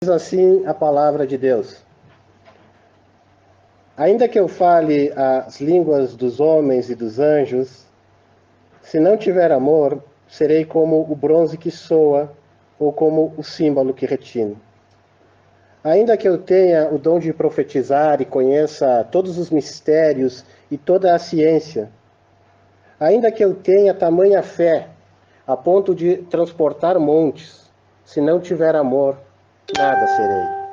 Diz assim a palavra de Deus: ainda que eu fale as línguas dos homens e dos anjos, se não tiver amor, serei como o bronze que soa ou como o símbolo que retine. Ainda que eu tenha o dom de profetizar e conheça todos os mistérios e toda a ciência, ainda que eu tenha tamanha fé a ponto de transportar montes, se não tiver amor, nada serei.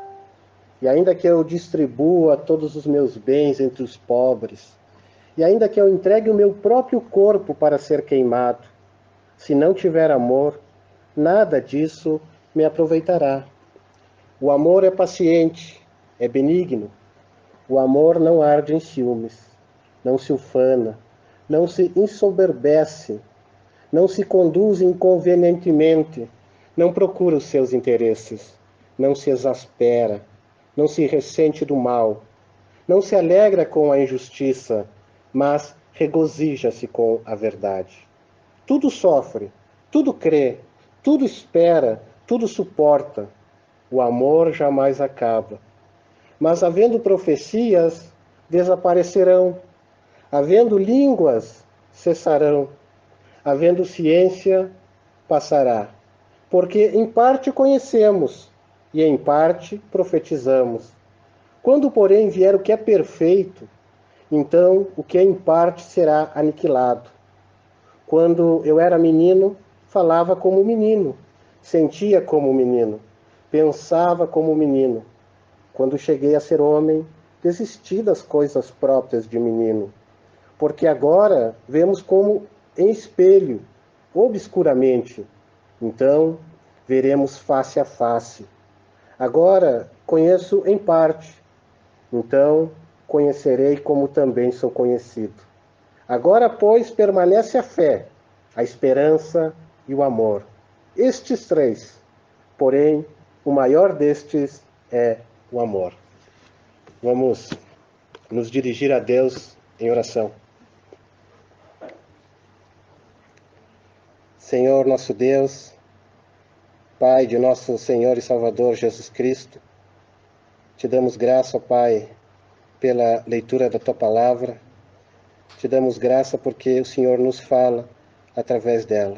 E ainda que eu distribua todos os meus bens entre os pobres, e ainda que eu entregue o meu próprio corpo para ser queimado, se não tiver amor, nada disso me aproveitará. O amor é paciente, é benigno. O amor não arde em ciúmes, não se ufana, não se ensoberbece, não se conduz inconvenientemente, não procura os seus interesses, não se exaspera, não se ressente do mal, não se alegra com a injustiça, mas regozija-se com a verdade. Tudo sofre, tudo crê, tudo espera, tudo suporta. O amor jamais acaba. Mas havendo profecias, desaparecerão. Havendo línguas, cessarão. Havendo ciência, passará. Porque em parte conhecemos e em parte profetizamos. Quando, porém, vier o que é perfeito, então o que é em parte será aniquilado. Quando eu era menino, falava como menino, sentia como menino, pensava como menino. Quando cheguei a ser homem, desisti das coisas próprias de menino, porque agora vemos como em espelho, obscuramente. Então, veremos face a face. Agora conheço em parte, então conhecerei como também sou conhecido. Agora, pois, permanece a fé, a esperança e o amor. Estes três, porém, o maior destes é o amor. Vamos nos dirigir a Deus em oração. Senhor nosso Deus, Pai de nosso Senhor e Salvador Jesus Cristo, te damos graça, Pai, pela leitura da Tua Palavra. Te damos graça porque o Senhor nos fala através dela.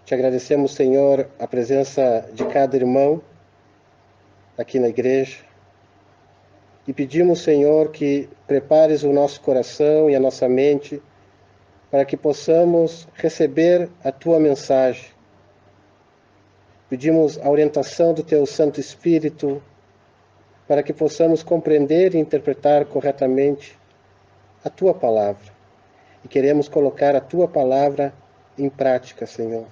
Te agradecemos, Senhor, a presença de cada irmão aqui na igreja. E pedimos, Senhor, que prepares o nosso coração e a nossa mente para que possamos receber a Tua mensagem. Pedimos a orientação do Teu Santo Espírito para que possamos compreender e interpretar corretamente a Tua Palavra. E queremos colocar a Tua Palavra em prática, Senhor.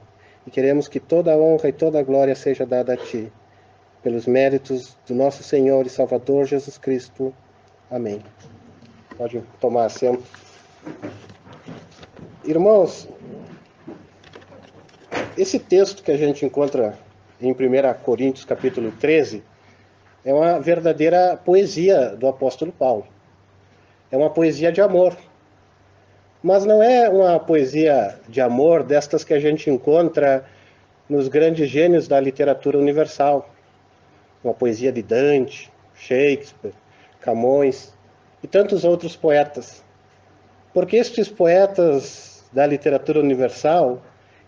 E queremos que toda a honra e toda a glória seja dada a Ti, pelos méritos do nosso Senhor e Salvador Jesus Cristo. Amém. Pode tomar assento. Irmãos, esse texto que a gente encontra em 1 Coríntios capítulo 13 é uma verdadeira poesia do apóstolo Paulo. É uma poesia de amor. Mas não é uma poesia de amor destas que a gente encontra nos grandes gênios da literatura universal. Uma poesia de Dante, Shakespeare, Camões e tantos outros poetas. Porque estes poetas da literatura universal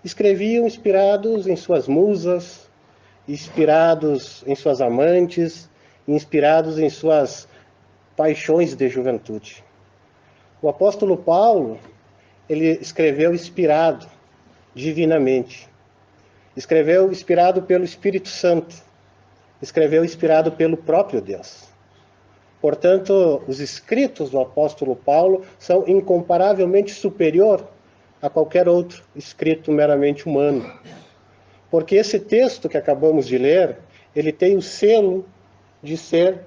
escreviam inspirados em suas musas, inspirados em suas amantes, inspirados em suas paixões de juventude. O apóstolo Paulo, ele escreveu inspirado divinamente. Escreveu inspirado pelo Espírito Santo. Escreveu inspirado pelo próprio Deus. Portanto, os escritos do apóstolo Paulo são incomparavelmente superior a qualquer outro escrito meramente humano. Porque esse texto que acabamos de ler, ele tem o selo de ser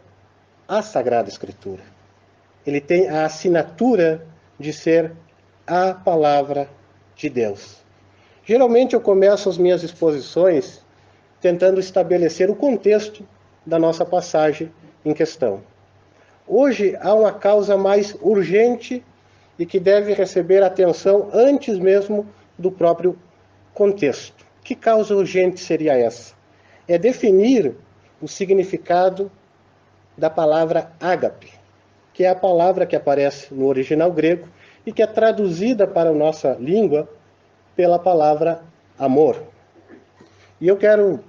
a Sagrada Escritura. Ele tem a assinatura de ser a Palavra de Deus. Geralmente eu começo as minhas exposições tentando estabelecer o contexto da nossa passagem em questão. Hoje há uma causa mais urgente e que deve receber atenção antes mesmo do próprio contexto. Que causa urgente seria essa? É definir o significado da palavra ágape, que é a palavra que aparece no original grego e que é traduzida para a nossa língua pela palavra amor. E eu quero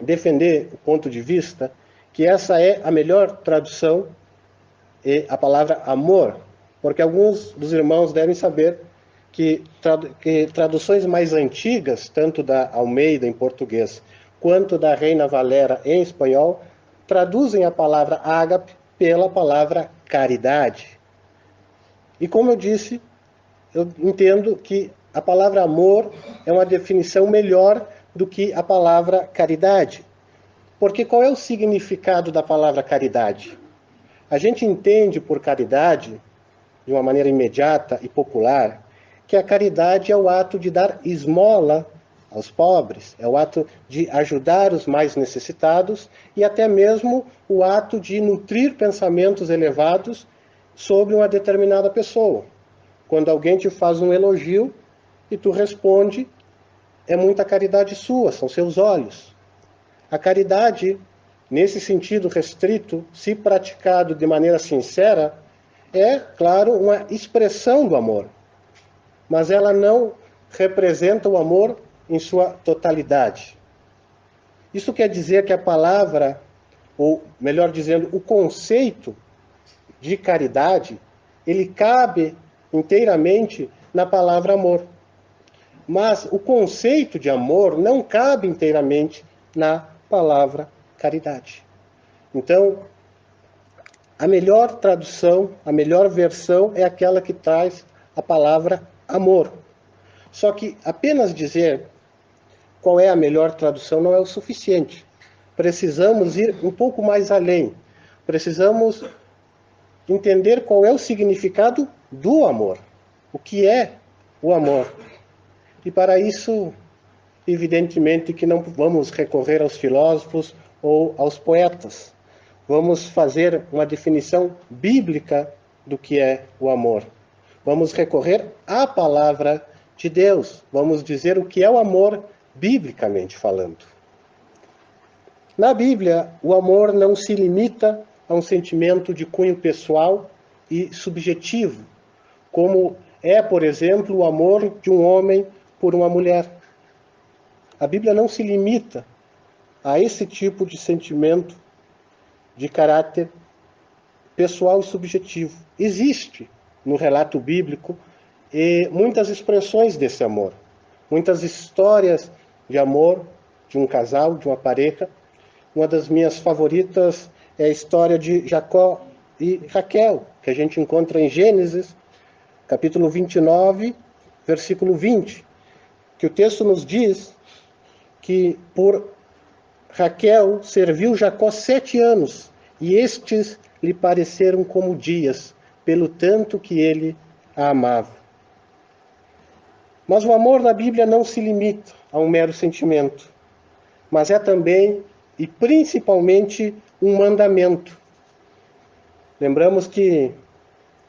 defender o ponto de vista que essa é a melhor tradução, a palavra amor, porque alguns dos irmãos devem saber que traduções mais antigas, tanto da Almeida em português, quanto da Reina Valera em espanhol, traduzem a palavra ágape pela palavra caridade. E como eu disse, eu entendo que a palavra amor é uma definição melhor do que a palavra caridade. Porque qual é o significado da palavra caridade? A gente entende por caridade, de uma maneira imediata e popular, que a caridade é o ato de dar esmola aos pobres, é o ato de ajudar os mais necessitados e até mesmo o ato de nutrir pensamentos elevados sobre uma determinada pessoa. Quando alguém te faz um elogio e tu responde, é muita caridade sua, são seus olhos. A caridade, nesse sentido restrito, se praticado de maneira sincera, é, claro, uma expressão do amor. Mas ela não representa o amor em sua totalidade. Isso quer dizer que a palavra, ou melhor dizendo, o conceito de caridade, ele cabe inteiramente na palavra amor. Mas o conceito de amor não cabe inteiramente na palavra caridade. Então, a melhor tradução, a melhor versão é aquela que traz a palavra amor. Só que apenas dizer qual é a melhor tradução não é o suficiente. Precisamos ir um pouco mais além. Precisamos entender qual é o significado do amor. O que é o amor? E para isso, evidentemente que não vamos recorrer aos filósofos ou aos poetas. Vamos fazer uma definição bíblica do que é o amor. Vamos recorrer à palavra de Deus. Vamos dizer o que é o amor biblicamente falando. Na Bíblia, o amor não se limita a um sentimento de cunho pessoal e subjetivo, como é, por exemplo, o amor de um homem por uma mulher. A Bíblia não se limita a esse tipo de sentimento de caráter pessoal e subjetivo. Existe no relato bíblico muitas expressões desse amor, muitas histórias de amor de um casal, de uma pareja. Uma das minhas favoritas é a história de Jacó e Raquel, que a gente encontra em Gênesis, capítulo 29, versículo 20, que o texto nos diz que por Raquel serviu Jacó 7 anos, e estes lhe pareceram como dias, pelo tanto que ele a amava. Mas o amor na Bíblia não se limita a um mero sentimento, mas é também e principalmente um mandamento. Lembramos que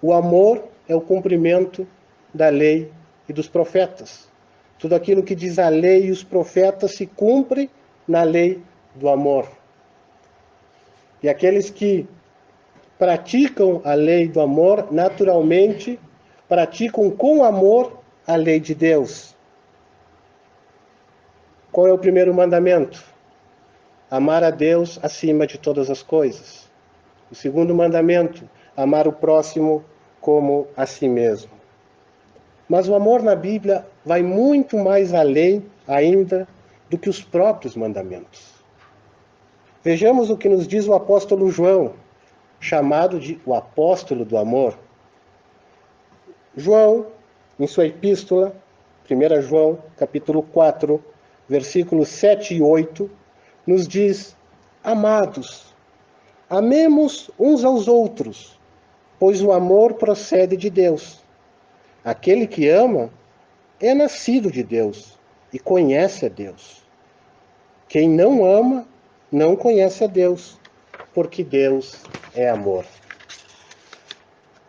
o amor é o cumprimento da lei e dos profetas. Tudo aquilo que diz a lei e os profetas se cumpre na lei do amor. E aqueles que praticam a lei do amor, naturalmente, praticam com amor a lei de Deus. Qual é o primeiro mandamento? Amar a Deus acima de todas as coisas. O segundo mandamento, amar o próximo como a si mesmo. Mas o amor na Bíblia vai muito mais além ainda do que os próprios mandamentos. Vejamos o que nos diz o apóstolo João, chamado de o apóstolo do amor. João, em sua epístola, 1 João, capítulo 4, versículos 7 e 8, nos diz: amados, amemos uns aos outros, pois o amor procede de Deus. Aquele que ama é nascido de Deus e conhece a Deus. Quem não ama não conhece a Deus, porque Deus é amor.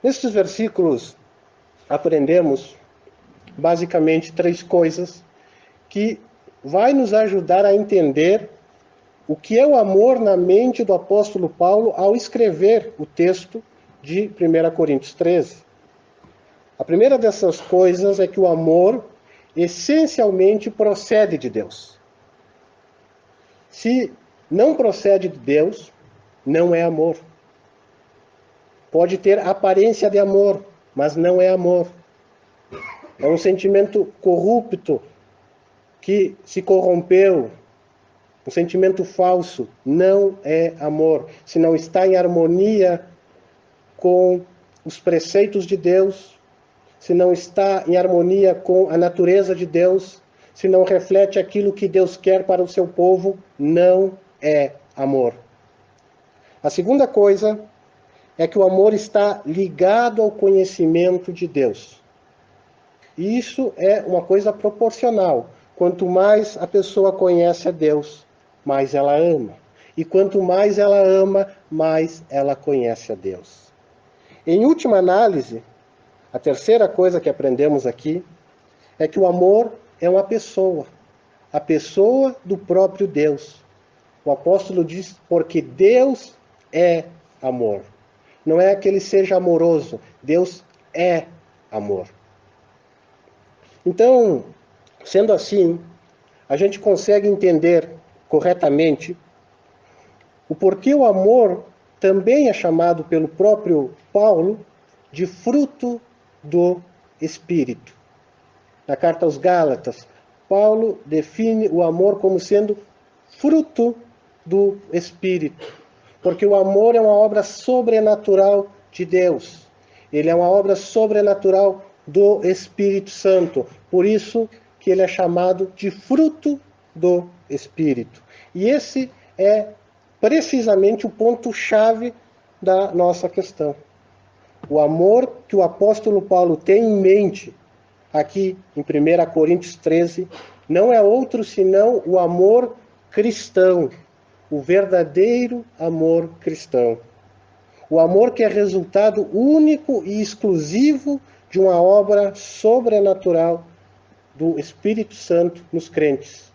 Nestes versículos aprendemos basicamente 3 coisas que vai nos ajudar a entender o que é o amor na mente do apóstolo Paulo ao escrever o texto de 1 Coríntios 13. A primeira dessas coisas é que o amor essencialmente procede de Deus. Se não procede de Deus, não é amor. Pode ter aparência de amor, mas não é amor. É um sentimento corrupto que se corrompeu, um sentimento falso, não é amor. Se não está em harmonia com os preceitos de Deus, se não está em harmonia com a natureza de Deus, se não reflete aquilo que Deus quer para o seu povo, não é amor. A segunda coisa é que o amor está ligado ao conhecimento de Deus. E isso é uma coisa proporcional. Quanto mais a pessoa conhece a Deus, mais ela ama. E quanto mais ela ama, mais ela conhece a Deus. Em última análise, a terceira coisa que aprendemos aqui é que o amor é uma pessoa. A pessoa do próprio Deus. O apóstolo diz, porque Deus é amor. Não é que ele seja amoroso, Deus é amor. Então, sendo assim, a gente consegue entender corretamente o porquê o amor também é chamado pelo próprio Paulo de fruto do Espírito. Na carta aos Gálatas, Paulo define o amor como sendo fruto do Espírito, porque o amor é uma obra sobrenatural de Deus. Ele é uma obra sobrenatural do Espírito Santo. Por isso que ele é chamado de fruto do Espírito. E esse é precisamente o ponto-chave da nossa questão. O amor que o apóstolo Paulo tem em mente aqui em 1 Coríntios 13 não é outro senão o amor cristão, o verdadeiro amor cristão. O amor que é resultado único e exclusivo de uma obra sobrenatural do Espírito Santo nos crentes.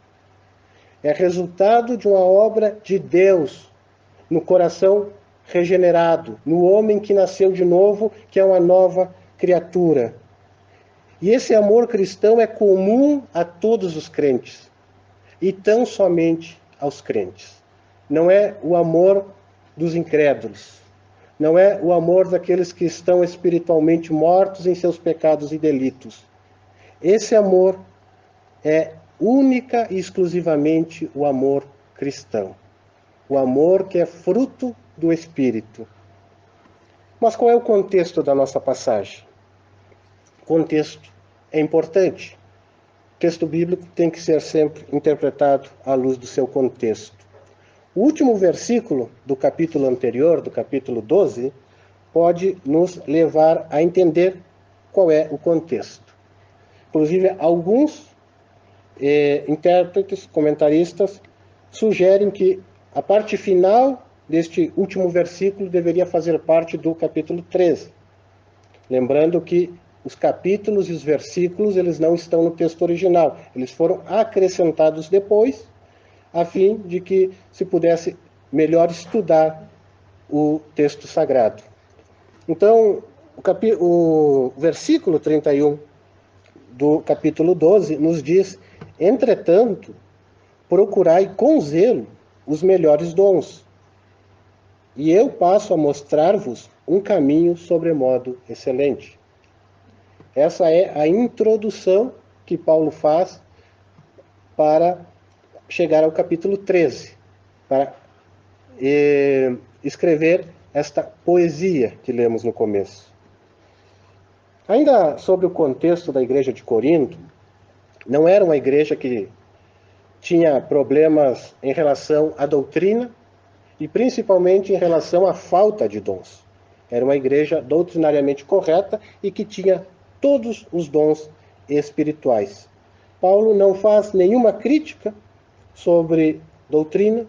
É resultado de uma obra de Deus no coração regenerado, no homem que nasceu de novo, que é uma nova criatura. E esse amor cristão é comum a todos os crentes, e tão somente aos crentes. Não é o amor dos incrédulos, não é o amor daqueles que estão espiritualmente mortos em seus pecados e delitos. Esse amor é única e exclusivamente o amor cristão. O amor que é fruto do Espírito. Mas qual é o contexto da nossa passagem? O contexto é importante. O texto bíblico tem que ser sempre interpretado à luz do seu contexto. O último versículo do capítulo anterior, do capítulo 12, pode nos levar a entender qual é o contexto. Inclusive, alguns intérpretes, comentaristas, sugerem que a parte final deste último versículo deveria fazer parte do capítulo 13. Lembrando que os capítulos e os versículos eles não estão no texto original. Eles foram acrescentados depois, a fim de que se pudesse melhor estudar o texto sagrado. Então, o versículo 31 do capítulo 12 nos diz: entretanto, procurai com zelo os melhores dons, e eu passo a mostrar-vos um caminho sobremodo excelente. Essa é a introdução que Paulo faz para chegar ao capítulo 13, para escrever esta poesia que lemos no começo. Ainda sobre o contexto da igreja de Corinto, não era uma igreja que tinha problemas em relação à doutrina e principalmente em relação à falta de dons. Era uma igreja doutrinariamente correta e que tinha todos os dons espirituais. Paulo não faz nenhuma crítica sobre doutrina,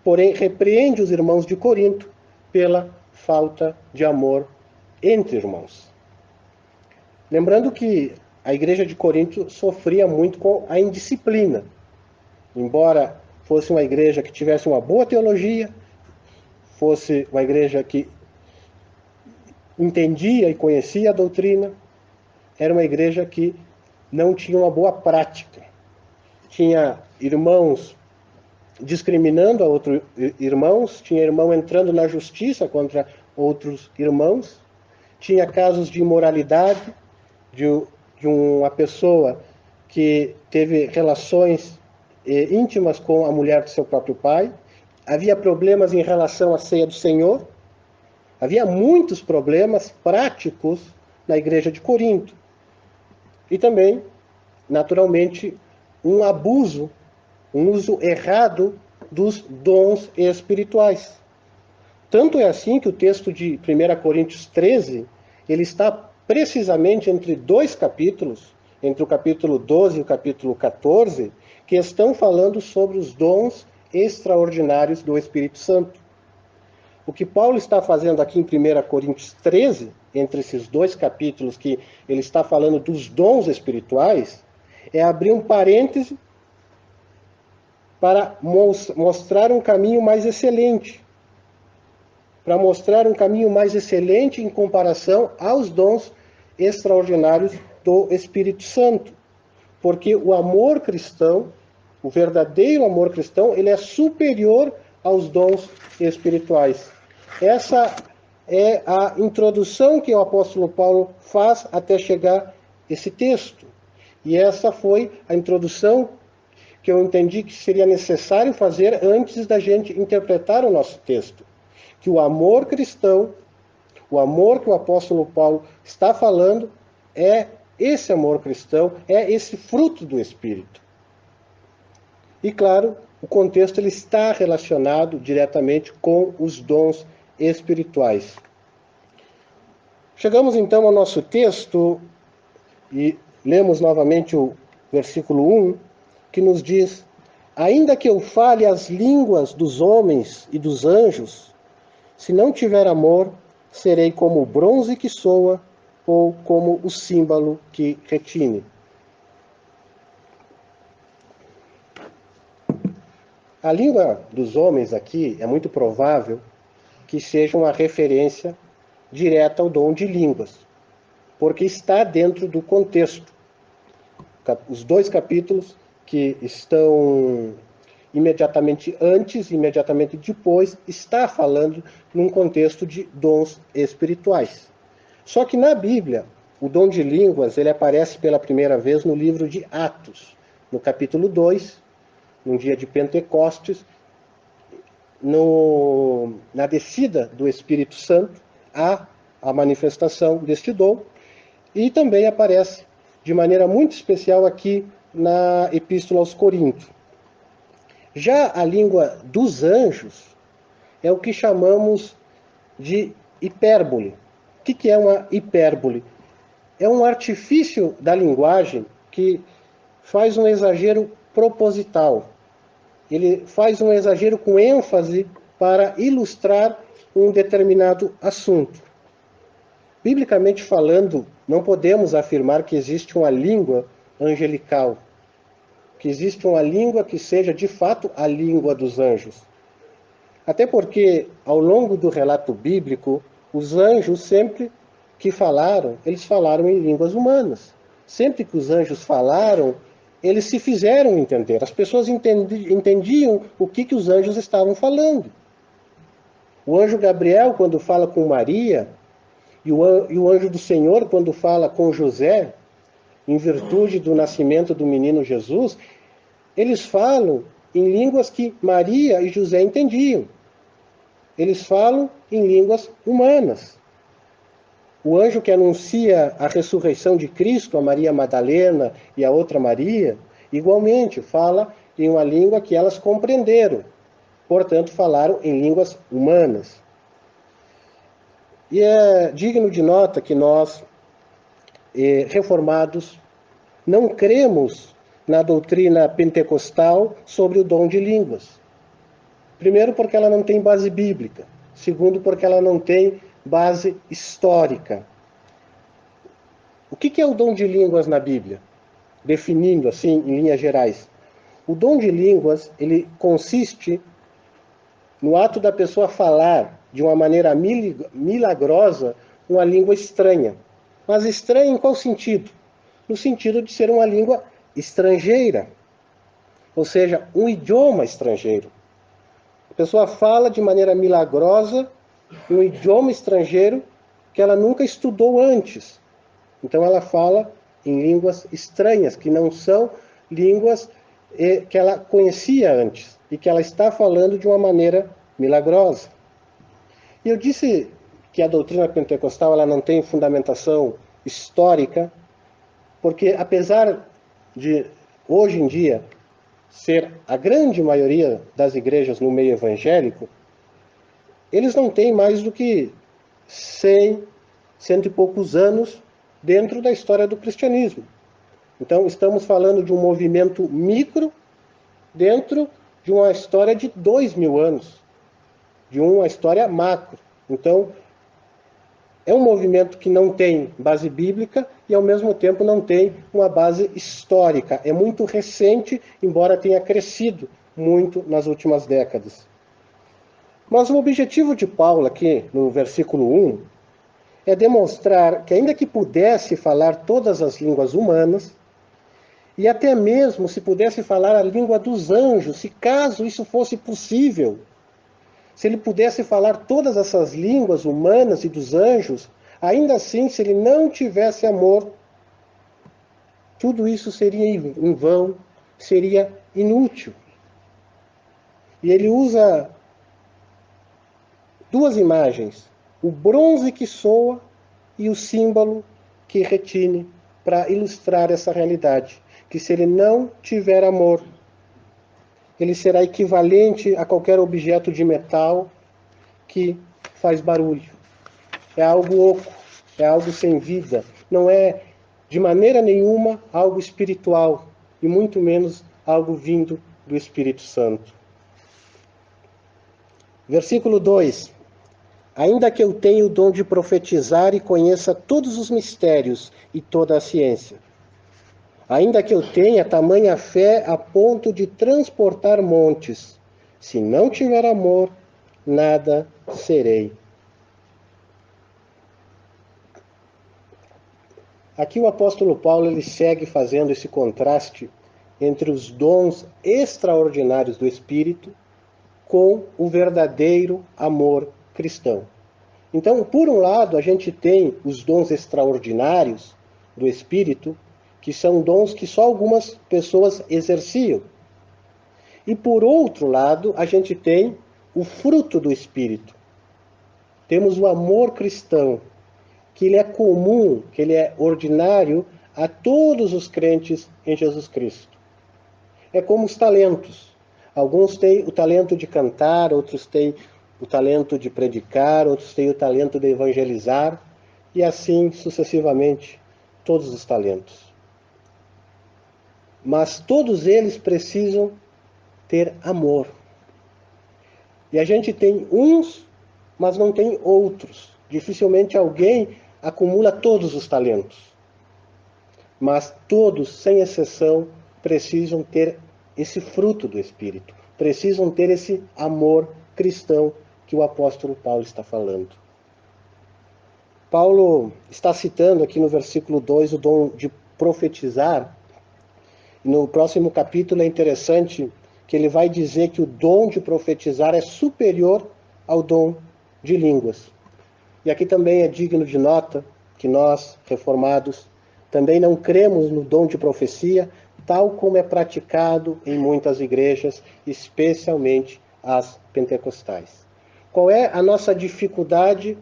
porém repreende os irmãos de Corinto pela falta de amor entre irmãos. Lembrando que a igreja de Corinto sofria muito com a indisciplina. Embora fosse uma igreja que tivesse uma boa teologia, fosse uma igreja que entendia e conhecia a doutrina, era uma igreja que não tinha uma boa prática. Tinha irmãos discriminando a outros irmãos, tinha irmão entrando na justiça contra outros irmãos, tinha casos de imoralidade, de uma pessoa que teve relações íntimas com a mulher do seu próprio pai, havia problemas em relação à ceia do Senhor, havia muitos problemas práticos na igreja de Corinto. E também, naturalmente, um abuso, um uso errado dos dons espirituais. Tanto é assim que o texto de 1 Coríntios 13, ele está precisamente entre dois capítulos, entre o capítulo 12 e o capítulo 14, que estão falando sobre os dons extraordinários do Espírito Santo. O que Paulo está fazendo aqui em 1 Coríntios 13, entre esses dois capítulos que ele está falando dos dons espirituais, é abrir um parêntese para mostrar um caminho mais excelente. Para mostrar um caminho mais excelente em comparação aos dons extraordinários do Espírito Santo. Porque o amor cristão, o verdadeiro amor cristão, ele é superior aos dons espirituais. Essa é a introdução que o apóstolo Paulo faz até chegar esse texto. E essa foi a introdução que eu entendi que seria necessário fazer antes da gente interpretar o nosso texto. Que o amor cristão, o amor que o apóstolo Paulo está falando, é esse amor cristão, é esse fruto do Espírito. E claro, o contexto ele está relacionado diretamente com os dons espirituais. Chegamos então ao nosso texto e lemos novamente o versículo 1, que nos diz: ainda que eu fale as línguas dos homens e dos anjos, se não tiver amor, serei como o bronze que soa ou como o símbolo que retine. A língua dos homens aqui é muito provável que seja uma referência direta ao dom de línguas, porque está dentro do contexto. Os dois capítulos que estão imediatamente antes e imediatamente depois, está falando num contexto de dons espirituais. Só que na Bíblia, o dom de línguas ele aparece pela primeira vez no livro de Atos, no capítulo 2, num dia de Pentecostes, na descida do Espírito Santo, há a manifestação deste dom, e também aparece de maneira muito especial aqui na Epístola aos Coríntios. Já a língua dos anjos é o que chamamos de hipérbole. O que é uma hipérbole? É um artifício da linguagem que faz um exagero proposital. Ele faz um exagero com ênfase para ilustrar um determinado assunto. Biblicamente falando, não podemos afirmar que existe uma língua angelical, que existe uma língua que seja de fato a língua dos anjos. Até porque, ao longo do relato bíblico, os anjos sempre que falaram, eles falaram em línguas humanas. Sempre que os anjos falaram, eles se fizeram entender. As pessoas entendiam o que os anjos estavam falando. O anjo Gabriel, quando fala com Maria, e o anjo do Senhor, quando fala com José, em virtude do nascimento do menino Jesus, eles falam em línguas que Maria e José entendiam. Eles falam em línguas humanas. O anjo que anuncia a ressurreição de Cristo, a Maria Madalena e a outra Maria, igualmente fala em uma língua que elas compreenderam. Portanto, falaram em línguas humanas. E é digno de nota que nós, reformados, não cremos na doutrina pentecostal sobre o dom de línguas. Primeiro, porque ela não tem base bíblica. Segundo, porque ela não tem base histórica. O que é o dom de línguas na Bíblia? Definindo assim, em linhas gerais. O dom de línguas, ele consiste no ato da pessoa falar de uma maneira milagrosa uma língua estranha. Mas estranha em qual sentido? No sentido de ser uma língua estrangeira, ou seja, um idioma estrangeiro. A pessoa fala de maneira milagrosa um idioma estrangeiro que ela nunca estudou antes. Então ela fala em línguas estranhas, que não são línguas que ela conhecia antes, e que ela está falando de uma maneira milagrosa. E eu disse que a doutrina pentecostal ela não tem fundamentação histórica, porque apesar de, hoje em dia, ser a grande maioria das igrejas no meio evangélico, eles não têm mais do que 100, cento e poucos anos dentro da história do cristianismo. Então, estamos falando de um movimento micro dentro de uma história de 2000 anos, de uma história macro. Então, é um movimento que não tem base bíblica e, ao mesmo tempo, não tem uma base histórica. É muito recente, embora tenha crescido muito nas últimas décadas. Mas o objetivo de Paulo aqui, no versículo 1, é demonstrar que, ainda que pudesse falar todas as línguas humanas, e até mesmo se pudesse falar a língua dos anjos, se caso isso fosse possível, se ele pudesse falar todas essas línguas humanas e dos anjos, ainda assim, se ele não tivesse amor, tudo isso seria em vão, seria inútil. E ele usa duas imagens, o bronze que soa e o símbolo que retine, para ilustrar essa realidade, que se ele não tiver amor, ele será equivalente a qualquer objeto de metal que faz barulho. É algo oco, é algo sem vida, não é de maneira nenhuma algo espiritual, e muito menos algo vindo do Espírito Santo. Versículo 2. Ainda que eu tenha o dom de profetizar e conheça todos os mistérios e toda a ciência, ainda que eu tenha tamanha fé a ponto de transportar montes, se não tiver amor, nada serei. Aqui o apóstolo Paulo ele segue fazendo esse contraste entre os dons extraordinários do Espírito com o verdadeiro amor cristão. Então, por um lado, a gente tem os dons extraordinários do Espírito, que são dons que só algumas pessoas exerciam. E por outro lado, a gente tem o fruto do Espírito. Temos o amor cristão, que ele é comum, que ele é ordinário a todos os crentes em Jesus Cristo. É como os talentos. Alguns têm o talento de cantar, outros têm o talento de predicar, outros têm o talento de evangelizar, e assim sucessivamente, todos os talentos. Mas todos eles precisam ter amor. E a gente tem uns, mas não tem outros. Dificilmente alguém acumula todos os talentos. Mas todos, sem exceção, precisam ter esse fruto do Espírito. Precisam ter esse amor cristão que o apóstolo Paulo está falando. Paulo está citando aqui no versículo 2 o dom de profetizar. No próximo capítulo é interessante que ele vai dizer que o dom de profetizar é superior ao dom de línguas. E aqui também é digno de nota que nós, reformados, também não cremos no dom de profecia, tal como é praticado em muitas igrejas, especialmente as pentecostais. Qual é a nossa dificuldade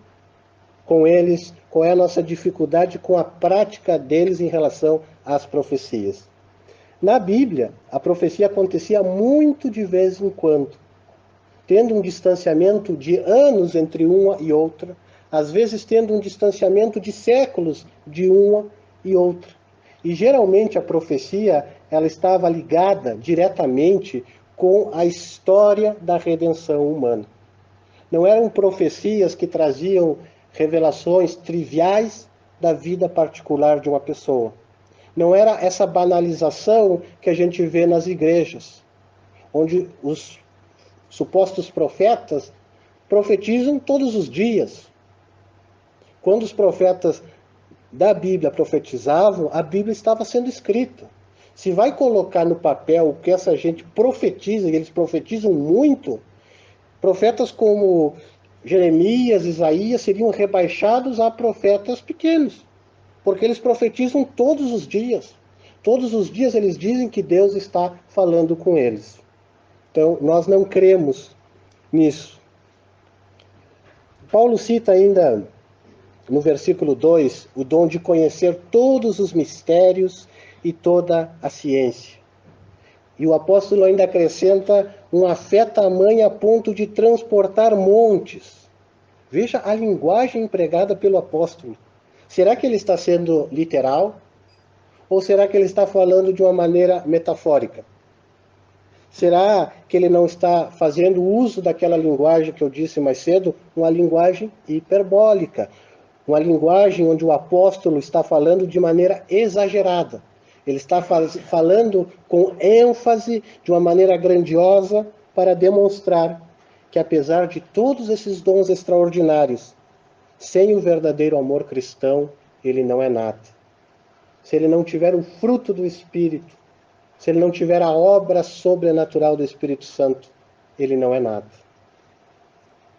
com eles? Qual é a nossa dificuldade com a prática deles em relação às profecias? Na Bíblia, a profecia acontecia muito de vez em quando, tendo um distanciamento de anos entre uma e outra, às vezes tendo um distanciamento de séculos de uma e outra. E geralmente a profecia ela estava ligada diretamente com a história da redenção humana. Não eram profecias que traziam revelações triviais da vida particular de uma pessoa, Não era essa banalização que a gente vê nas igrejas, onde os supostos profetas profetizam todos os dias. Quando os profetas da Bíblia profetizavam, a Bíblia estava sendo escrita. Se vai colocar no papel o que essa gente profetiza, e eles profetizam muito, profetas como Jeremias, Isaías seriam rebaixados a profetas pequenos, porque eles profetizam todos os dias. Todos os dias eles dizem que Deus está falando com eles. Então, nós não cremos nisso. Paulo cita ainda no versículo 2, o dom de conhecer todos os mistérios e toda a ciência. E o apóstolo ainda acrescenta uma fé tamanha a ponto de transportar montes. Veja a linguagem empregada pelo apóstolo. Será que ele está sendo literal? Ou será que ele está falando de uma maneira metafórica? Será que ele não está fazendo uso daquela linguagem que eu disse mais cedo, uma linguagem hiperbólica? Uma linguagem onde o apóstolo está falando de maneira exagerada. Ele está falando com ênfase, de uma maneira grandiosa, para demonstrar que apesar de todos esses dons extraordinários, sem o verdadeiro amor cristão, ele não é nada. Se ele não tiver o fruto do Espírito, se ele não tiver a obra sobrenatural do Espírito Santo, ele não é nada.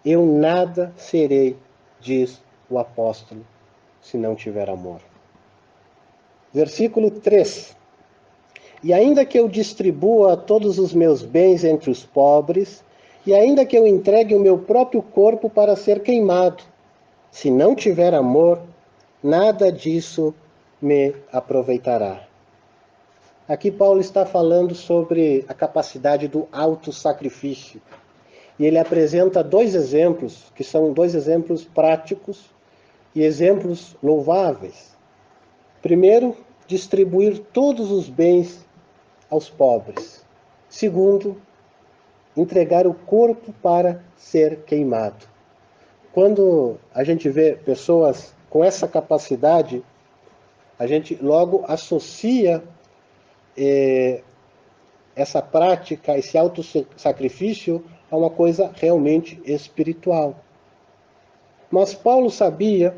Eu nada serei, diz o apóstolo, se não tiver amor. Versículo 3. E ainda que eu distribua todos os meus bens entre os pobres, e ainda que eu entregue o meu próprio corpo para ser queimado, se não tiver amor, nada disso me aproveitará. Aqui Paulo está falando sobre a capacidade do autossacrifício. E ele apresenta dois exemplos, que são dois exemplos práticos e exemplos louváveis. Primeiro, distribuir todos os bens aos pobres. Segundo, entregar o corpo para ser queimado. Quando a gente vê pessoas com essa capacidade, a gente logo associa essa prática, esse autossacrifício, a uma coisa realmente espiritual. Mas Paulo sabia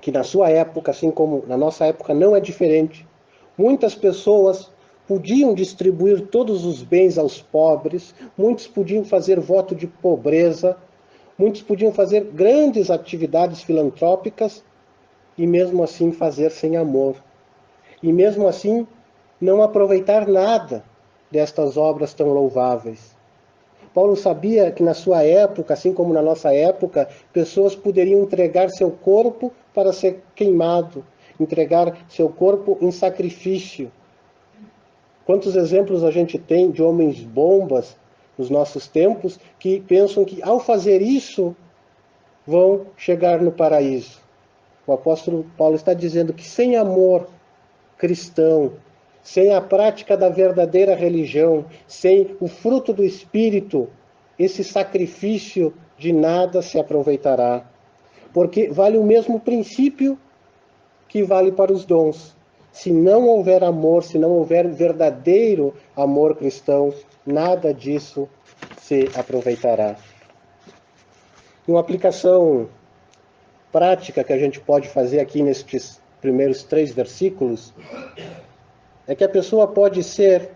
que na sua época, assim como na nossa época não é diferente, muitas pessoas podiam distribuir todos os bens aos pobres, muitos podiam fazer voto de pobreza, muitos podiam fazer grandes atividades filantrópicas e mesmo assim fazer sem amor. E mesmo assim não aproveitar nada destas obras tão louváveis. Paulo sabia que na sua época, assim como na nossa época, pessoas poderiam entregar seu corpo para ser queimado, entregar seu corpo em sacrifício. Quantos exemplos a gente tem de homens bombas nos nossos tempos que pensam que ao fazer isso vão chegar no paraíso. O apóstolo Paulo está dizendo que sem amor cristão, sem a prática da verdadeira religião, sem o fruto do Espírito, esse sacrifício de nada se aproveitará. Porque vale o mesmo princípio que vale para os dons. Se não houver amor, se não houver verdadeiro amor cristão, nada disso se aproveitará. Uma aplicação prática que a gente pode fazer aqui nestes primeiros 3 versículos é que a pessoa pode ser,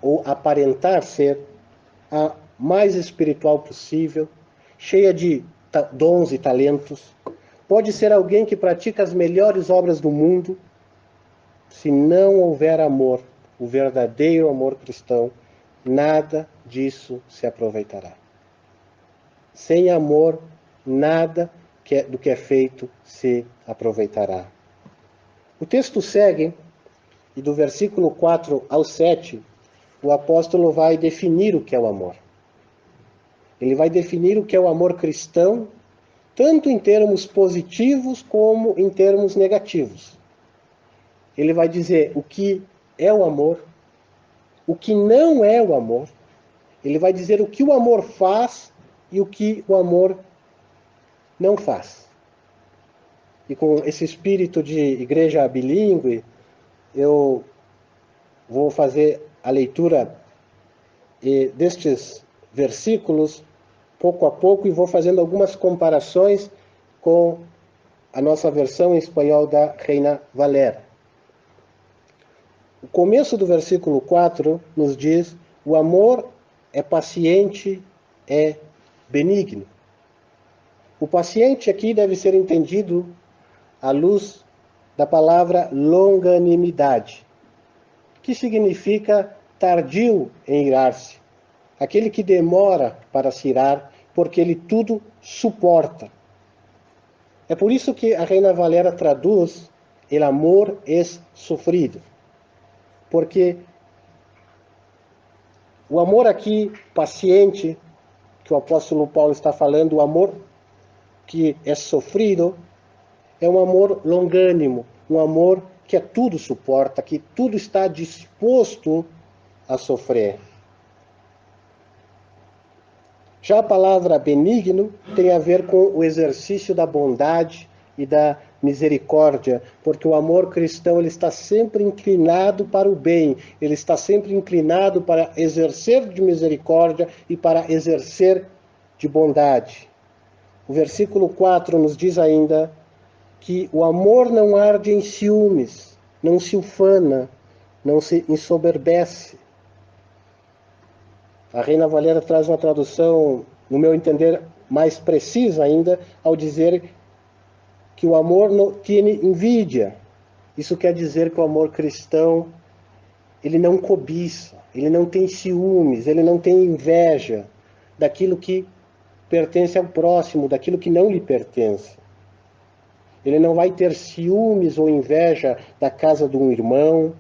ou aparentar ser, a mais espiritual possível, cheia de dons e talentos. Pode ser alguém que pratica as melhores obras do mundo. Se não houver amor, o verdadeiro amor cristão, nada disso se aproveitará. Sem amor, nada do que é feito se aproveitará. O texto segue, e do versículo 4 ao 7, o apóstolo vai definir o que é o amor. Ele vai definir o que é o amor cristão, tanto em termos positivos como em termos negativos. Ele vai dizer o que é o amor, o que não é o amor. Ele vai dizer o que o amor faz e o que o amor não faz. e com esse espírito de igreja bilíngue, eu vou fazer a leitura destes versículos pouco a pouco e vou fazendo algumas comparações com a nossa versão em espanhol da Reina Valera. O começo do versículo 4 nos diz: o amor é paciente, é benigno. O paciente aqui deve ser entendido à luz da palavra longanimidade, que significa tardio em irar-se, aquele que demora para se irar, porque ele tudo suporta. É por isso que a Reina Valera traduz: el amor es sufrido. Porque o amor aqui, paciente, que o apóstolo Paulo está falando, o amor que é sofrido, é um amor longânimo, um amor que a tudo suporta, que tudo está disposto a sofrer. Já a palavra benigno tem a ver com o exercício da bondade e da misericórdia, porque o amor cristão ele está sempre inclinado para o bem, ele está sempre inclinado para exercer de misericórdia e para exercer de bondade. O versículo 4 nos diz ainda que o amor não arde em ciúmes, não se ufana, não se ensoberbece. A Reina Valera traz uma tradução, no meu entender, mais precisa ainda, ao dizer que o amor não tem envidia. Isso quer dizer que o amor cristão, ele não cobiça, ele não tem ciúmes, ele não tem inveja daquilo que pertence ao próximo, daquilo que não lhe pertence. Ele não vai ter ciúmes ou inveja da casa de um irmão,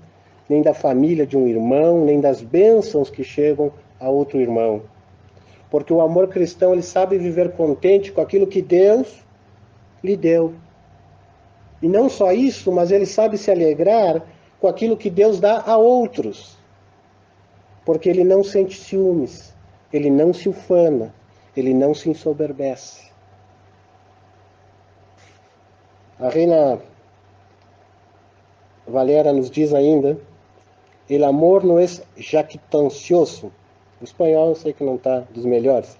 nem da família de um irmão, nem das bênçãos que chegam a outro irmão. Porque o amor cristão, ele sabe viver contente com aquilo que Deus lhe deu. E não só isso, mas ele sabe se alegrar com aquilo que Deus dá a outros. Porque ele não sente ciúmes, ele não se ufana, ele não se ensoberbece. A Reina Valera nos diz ainda: el amor no es jactancioso. O espanhol eu sei que não está dos melhores.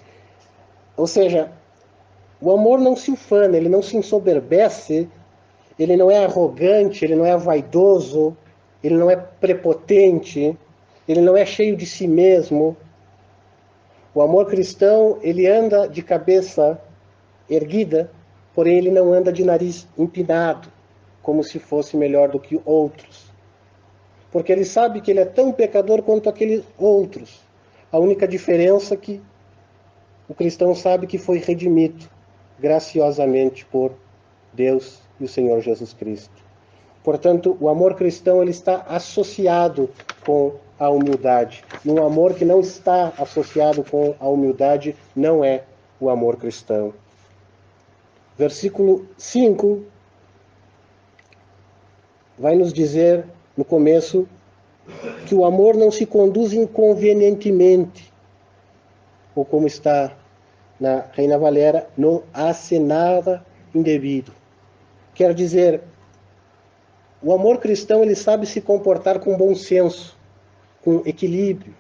Ou seja, o amor não se ufana, ele não se ensoberbece, ele não é arrogante, ele não é vaidoso, ele não é prepotente, ele não é cheio de si mesmo. O amor cristão, ele anda de cabeça erguida, porém ele não anda de nariz empinado, como se fosse melhor do que outros. Porque ele sabe que ele é tão pecador quanto aqueles outros. A única diferença é que o cristão sabe que foi redimido graciosamente por Deus e o Senhor Jesus Cristo. Portanto, o amor cristão ele está associado com a humildade. Um amor que não está associado com a humildade não é o amor cristão. Versículo 5 vai nos dizer, no começo, que o amor não se conduz inconvenientemente, ou como está na Reina Valera, não hace nada indevido. Quer dizer, o amor cristão ele sabe se comportar com bom senso, com equilíbrio.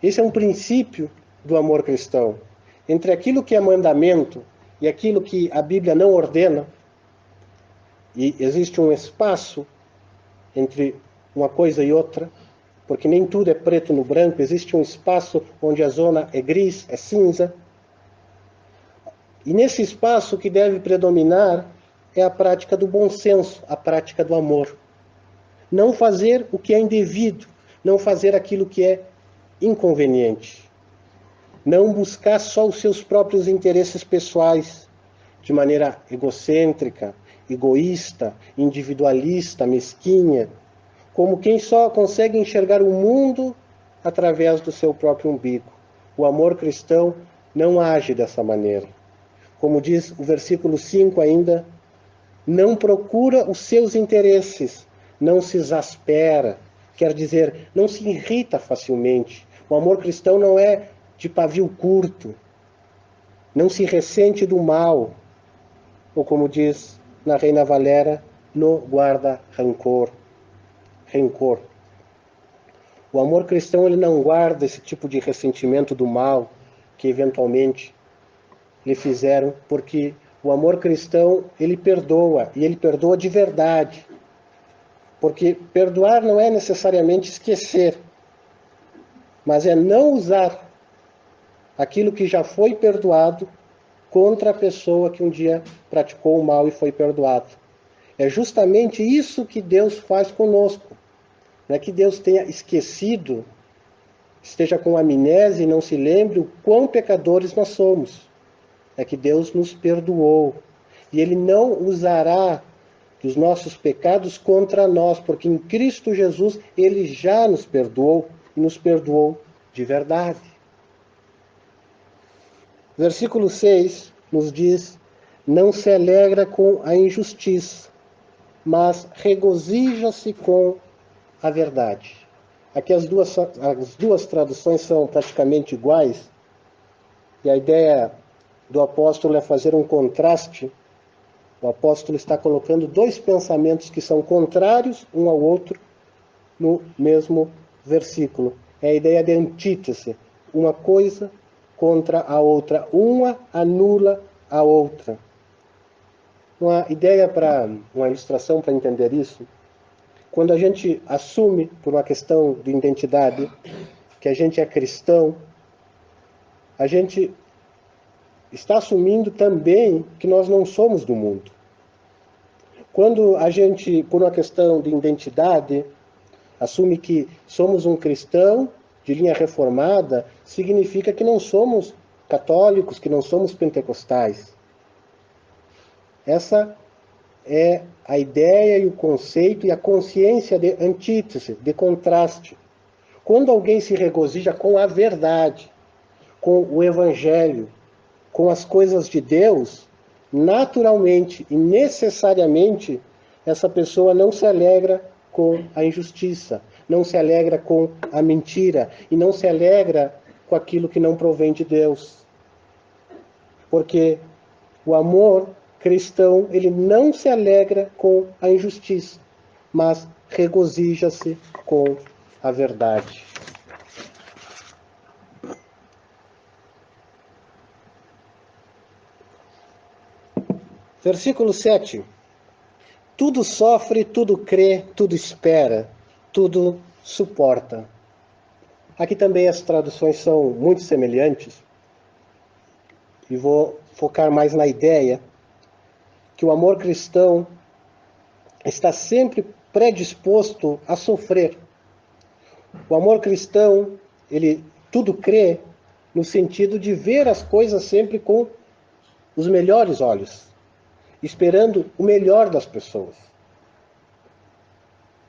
Esse é um princípio do amor cristão. Entre aquilo que é mandamento e aquilo que a Bíblia não ordena, e existe um espaço entre uma coisa e outra, porque nem tudo é preto no branco, existe um espaço onde a zona é gris, é cinza. E nesse espaço o que deve predominar é a prática do bom senso, a prática do amor. Não fazer o que é indevido, não fazer aquilo que é inconveniente. Não buscar só os seus próprios interesses pessoais, de maneira egocêntrica, egoísta, individualista, mesquinha, como quem só consegue enxergar o mundo através do seu próprio umbigo. O amor cristão não age dessa maneira. Como diz o versículo 5 ainda, não procura os seus interesses, não se exaspera, quer dizer, não se irrita facilmente. O amor cristão não é de pavio curto, não se ressente do mal, ou como diz na Reina Valera, no guarda rancor. Rancor. O amor cristão, ele não guarda esse tipo de ressentimento do mal que eventualmente lhe fizeram, porque o amor cristão, ele perdoa, e ele perdoa de verdade. Porque perdoar não é necessariamente esquecer, mas é não usar aquilo que já foi perdoado contra a pessoa que um dia praticou o mal e foi perdoado. É justamente isso que Deus faz conosco. Não é que Deus tenha esquecido, esteja com amnésia e não se lembre o quão pecadores nós somos. É que Deus nos perdoou. E Ele não usará os nossos pecados contra nós, porque em Cristo Jesus Ele já nos perdoou e nos perdoou de verdade. Versículo 6 nos diz: não se alegra com a injustiça, mas regozija-se com a verdade. Aqui as duas traduções são praticamente iguais, e a ideia do apóstolo é fazer um contraste. O apóstolo está colocando dois pensamentos que são contrários um ao outro no mesmo versículo. É a ideia de antítese, uma coisa contra a outra, uma anula a outra. Uma ideia uma ilustração para entender isso: quando a gente assume, por uma questão de identidade, que a gente é cristão, a gente está assumindo também que nós não somos do mundo. Quando a gente, por uma questão de identidade, assume que somos um cristão de linha reformada, significa que não somos católicos, que não somos pentecostais. Essa é a ideia e o conceito e a consciência de antítese, de contraste. Quando alguém se regozija com a verdade, com o evangelho, com as coisas de Deus, naturalmente e necessariamente essa pessoa não se alegra com a injustiça, não se alegra com a mentira e não se alegra com aquilo que não provém de Deus. Porque o amor cristão, ele não se alegra com a injustiça, mas regozija-se com a verdade. Versículo 7. Tudo sofre, tudo crê, tudo espera, tudo suporta. Aqui também as traduções são muito semelhantes. E vou focar mais na ideia que o amor cristão está sempre predisposto a sofrer. O amor cristão, ele tudo crê no sentido de ver as coisas sempre com os melhores olhos, esperando o melhor das pessoas.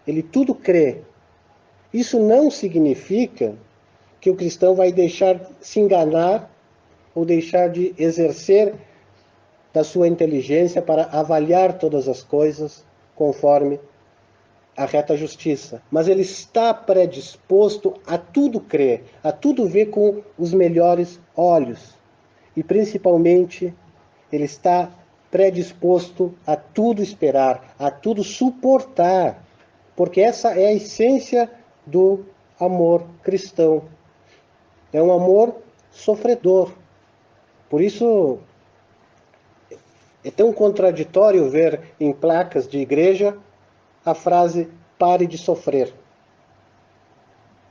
Ele tudo crê. Isso não significa que o cristão vai deixar se enganar ou deixar de exercer da sua inteligência para avaliar todas as coisas conforme a reta justiça. Mas ele está predisposto a tudo crer, a tudo ver com os melhores olhos. E principalmente, ele está predisposto a tudo esperar, a tudo suportar. Porque essa é a essência do amor cristão. É um amor sofredor. Por isso, é tão contraditório ver em placas de igreja a frase "pare de sofrer".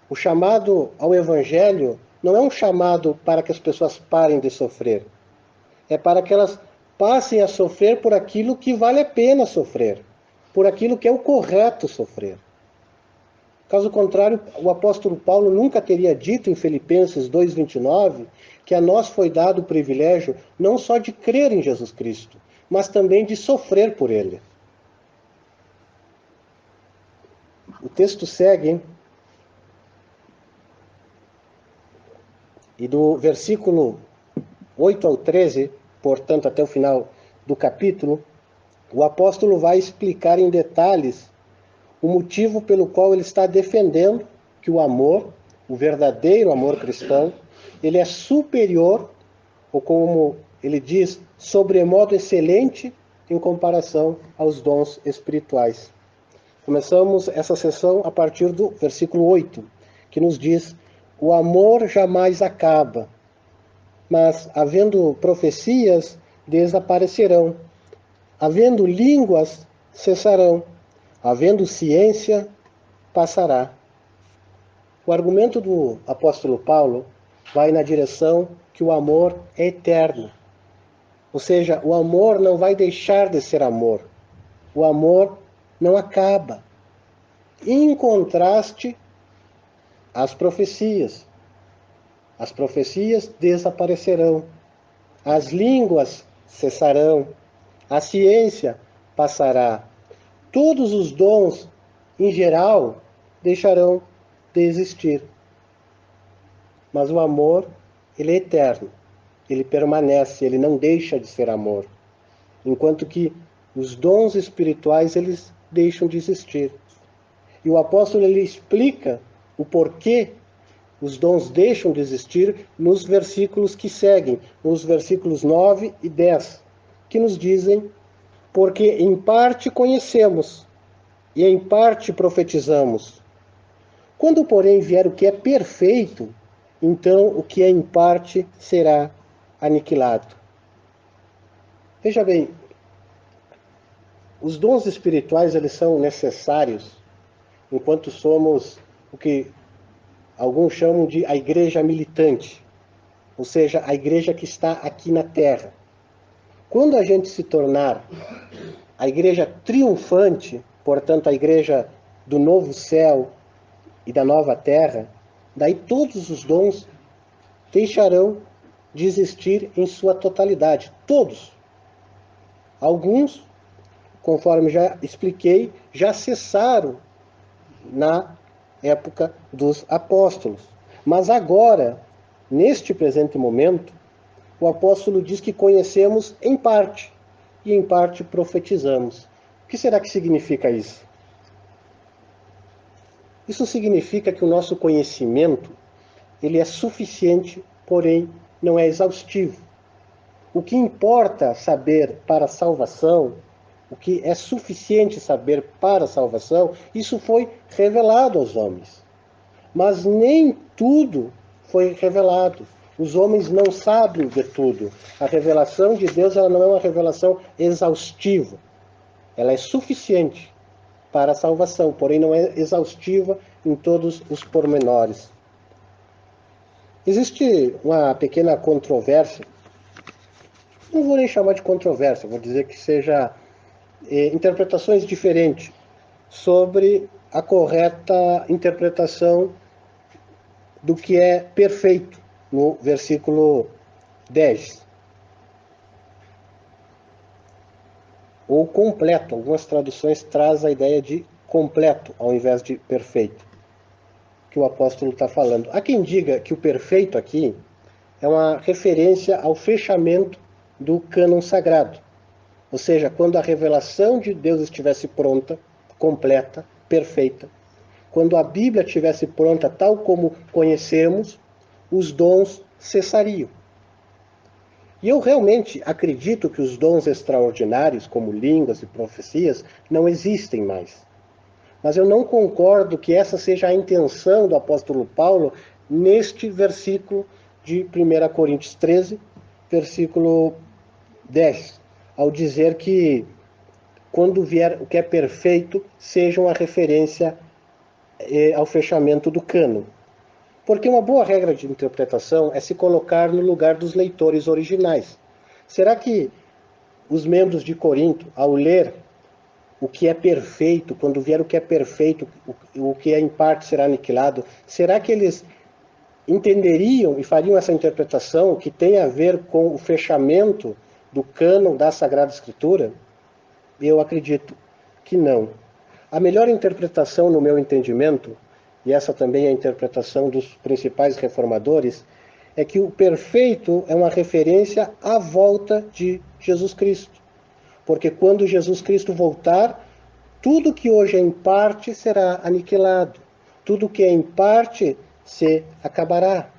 O chamado ao evangelho não é um chamado para que as pessoas parem de sofrer. É para que elas passem a sofrer por aquilo que vale a pena sofrer, por aquilo que é o correto sofrer. Caso contrário, o apóstolo Paulo nunca teria dito em Filipenses 2:29 que a nós foi dado o privilégio não só de crer em Jesus Cristo, mas também de sofrer por ele. O texto segue, e do versículo 8 ao 13, portanto até o final do capítulo, o apóstolo vai explicar em detalhes o motivo pelo qual ele está defendendo que o amor, o verdadeiro amor cristão, ele é superior, ou como ele diz, sobremodo excelente em comparação aos dons espirituais. Começamos essa sessão a partir do versículo 8, que nos diz: o amor jamais acaba, mas havendo profecias, desaparecerão. Havendo línguas, cessarão. Havendo ciência, passará. O argumento do apóstolo Paulo vai na direção que o amor é eterno. Ou seja, o amor não vai deixar de ser amor. O amor não acaba. Em contraste às profecias. As profecias desaparecerão. As línguas cessarão. A ciência passará. Todos os dons, em geral, deixarão de existir. Mas o amor, ele é eterno. Ele permanece, ele não deixa de ser amor. Enquanto que os dons espirituais, eles deixam de existir. E o apóstolo, ele explica o porquê os dons deixam de existir nos versículos que seguem, nos versículos 9 e 10, que nos dizem: porque em parte conhecemos e em parte profetizamos. Quando, porém, vier o que é perfeito, então o que é em parte será aniquilado. Veja bem, os dons espirituais, eles são necessários enquanto somos o que alguns chamam de a igreja militante, ou seja, a igreja que está aqui na terra. Quando a gente se tornar a igreja triunfante, portanto a igreja do novo céu e da nova terra, daí todos os dons deixarão de existir em sua totalidade. Todos. Alguns, conforme já expliquei, já cessaram na época dos apóstolos. Mas agora, neste presente momento, o apóstolo diz que conhecemos em parte, e em parte profetizamos. O que será que significa isso? Isso significa que o nosso conhecimento, ele é suficiente, porém não é exaustivo. O que importa saber para a salvação, o que é suficiente saber para a salvação, isso foi revelado aos homens. Mas nem tudo foi revelado. Os homens não sabem de tudo. A revelação de Deus, ela não é uma revelação exaustiva. Ela é suficiente para a salvação, porém não é exaustiva em todos os pormenores. Existe uma pequena controvérsia, não vou nem chamar de controvérsia, vou dizer que seja interpretações diferentes sobre a correta interpretação do que é perfeito no versículo 10. Ou completo. Algumas traduções trazem a ideia de completo ao invés de perfeito, que o apóstolo está falando. Há quem diga que o perfeito aqui é uma referência ao fechamento do cânon sagrado. Ou seja, quando a revelação de Deus estivesse pronta, completa, perfeita, quando a Bíblia estivesse pronta tal como conhecemos, os dons cessariam. E eu realmente acredito que os dons extraordinários, como línguas e profecias, não existem mais. Mas eu não concordo que essa seja a intenção do apóstolo Paulo neste versículo de 1 Coríntios 13, versículo 10, ao dizer que quando vier o que é perfeito, seja uma referência ao fechamento do cânon. Porque uma boa regra de interpretação é se colocar no lugar dos leitores originais. Será que os membros de Corinto, ao ler o que é perfeito, quando vier o que é perfeito, o que é em parte será aniquilado, será que eles entenderiam e fariam essa interpretação que tem a ver com o fechamento do cânon da Sagrada Escritura? Eu acredito que não. A melhor interpretação, no meu entendimento, e essa também é a interpretação dos principais reformadores, é que o perfeito é uma referência à volta de Jesus Cristo. Porque quando Jesus Cristo voltar, tudo que hoje é em parte será aniquilado. Tudo que é em parte se acabará.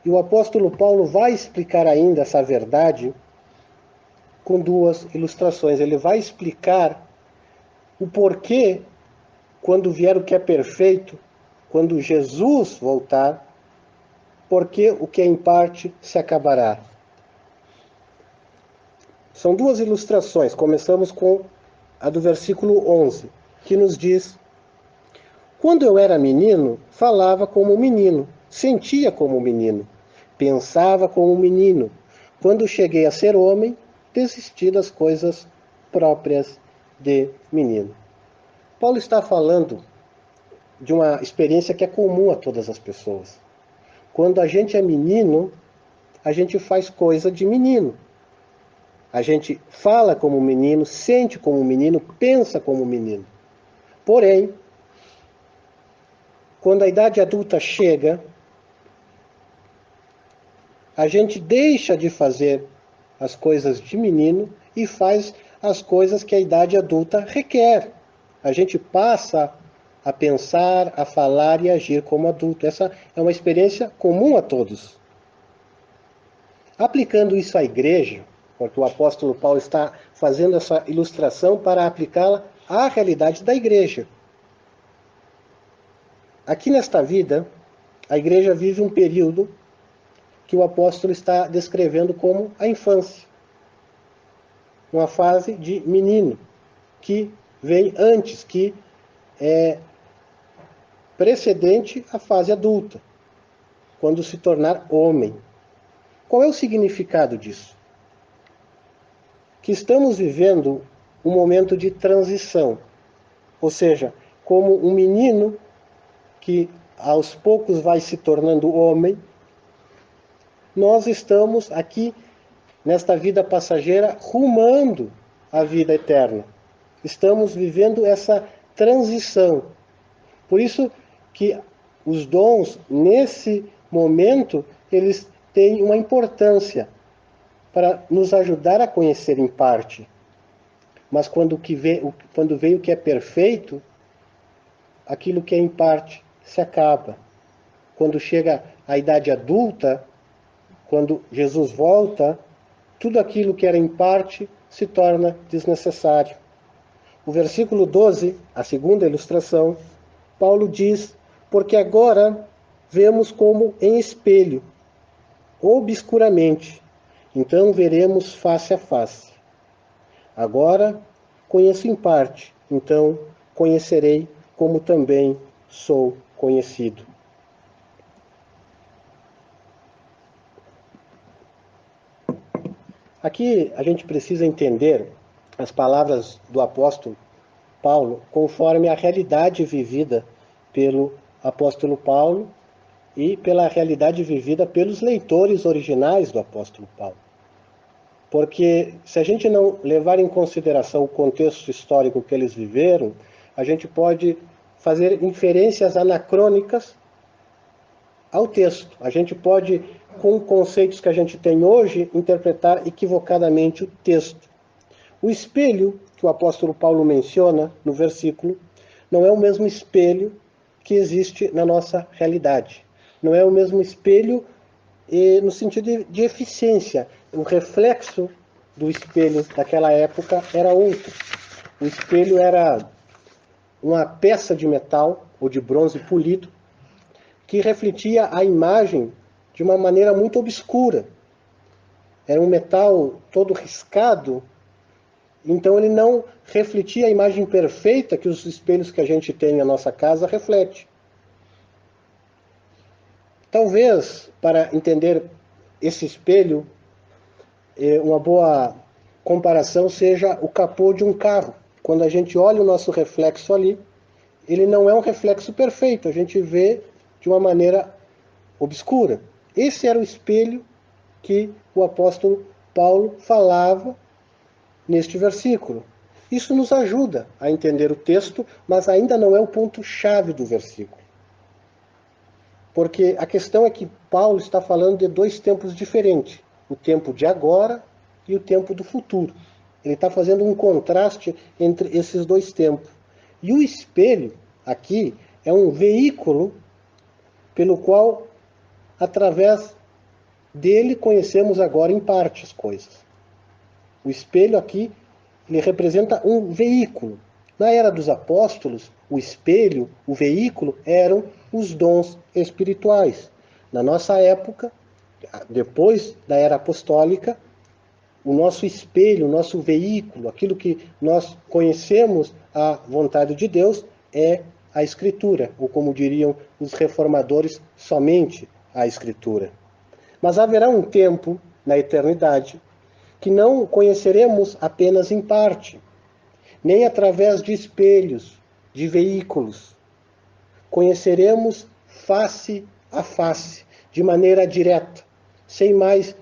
E o apóstolo Paulo vai explicar ainda essa verdade com duas ilustrações. Ele vai explicar o porquê, quando vier o que é perfeito, quando Jesus voltar, porque o que é em parte se acabará. São duas ilustrações. Começamos com a do versículo 11, que nos diz: quando eu era menino, falava como menino, sentia como menino, pensava como menino. Quando cheguei a ser homem, desisti das coisas próprias de menino. Paulo está falando de uma experiência que é comum a todas as pessoas. Quando a gente é menino, a gente faz coisa de menino. A gente fala como menino, sente como menino, pensa como menino. Porém, quando a idade adulta chega, a gente deixa de fazer as coisas de menino e faz as coisas que a idade adulta requer. A gente passa a pensar, a falar e agir como adulto. Essa é uma experiência comum a todos. Aplicando isso à igreja, porque o apóstolo Paulo está fazendo essa ilustração para aplicá-la à realidade da igreja. Aqui nesta vida, a igreja vive um período que o apóstolo está descrevendo como a infância. Uma fase de menino, que vem antes, que é precedente à fase adulta, quando se tornar homem. Qual é o significado disso? Que estamos vivendo um momento de transição, ou seja, como um menino que aos poucos vai se tornando homem, nós estamos aqui nesta vida passageira rumando à vida eterna. Estamos vivendo essa transição. Por isso que os dons, nesse momento, eles têm uma importância para nos ajudar a conhecer em parte. Mas quando vem o que é perfeito, aquilo que é em parte se acaba. Quando chega a idade adulta, quando Jesus volta, tudo aquilo que era em parte se torna desnecessário. O versículo 12, a segunda ilustração, Paulo diz: porque agora vemos como em espelho, obscuramente, então veremos face a face. Agora conheço em parte, então conhecerei como também sou conhecido. Aqui a gente precisa entender as palavras do apóstolo Paulo conforme a realidade vivida pelo apóstolo Paulo e pela realidade vivida pelos leitores originais do apóstolo Paulo. Porque se a gente não levar em consideração o contexto histórico que eles viveram, a gente pode fazer inferências anacrônicas ao texto. A gente pode, com conceitos que a gente tem hoje, interpretar equivocadamente o texto. O espelho que o apóstolo Paulo menciona no versículo não é o mesmo espelho que existe na nossa realidade. Não é o mesmo espelho no sentido de eficiência. O reflexo do espelho daquela época era outro. O espelho era uma peça de metal ou de bronze polido que refletia a imagem de uma maneira muito obscura. Era um metal todo riscado, então ele não refletia a imagem perfeita que os espelhos que a gente tem na nossa casa refletem. Talvez, para entender esse espelho, uma boa comparação seja o capô de um carro. Quando a gente olha o nosso reflexo ali, ele não é um reflexo perfeito, a gente vê de uma maneira obscura. Esse era o espelho que o apóstolo Paulo falava neste versículo. Isso nos ajuda a entender o texto, mas ainda não é o ponto-chave do versículo. Porque a questão é que Paulo está falando de dois tempos diferentes. O tempo de agora e o tempo do futuro. Ele está fazendo um contraste entre esses dois tempos. E o espelho, aqui, é um veículo pelo qual, através dele, conhecemos agora em parte as coisas. O espelho aqui, ele representa um veículo. Na era dos apóstolos, o espelho, o veículo, eram os dons espirituais. Na nossa época, depois da era apostólica, o nosso espelho, o nosso veículo, aquilo que nós conhecemos a vontade de Deus, é a Escritura, ou como diriam os reformadores, somente a Escritura. Mas haverá um tempo, na eternidade, que não conheceremos apenas em parte, nem através de espelhos, de veículos. Conheceremos face a face, de maneira direta, sem mais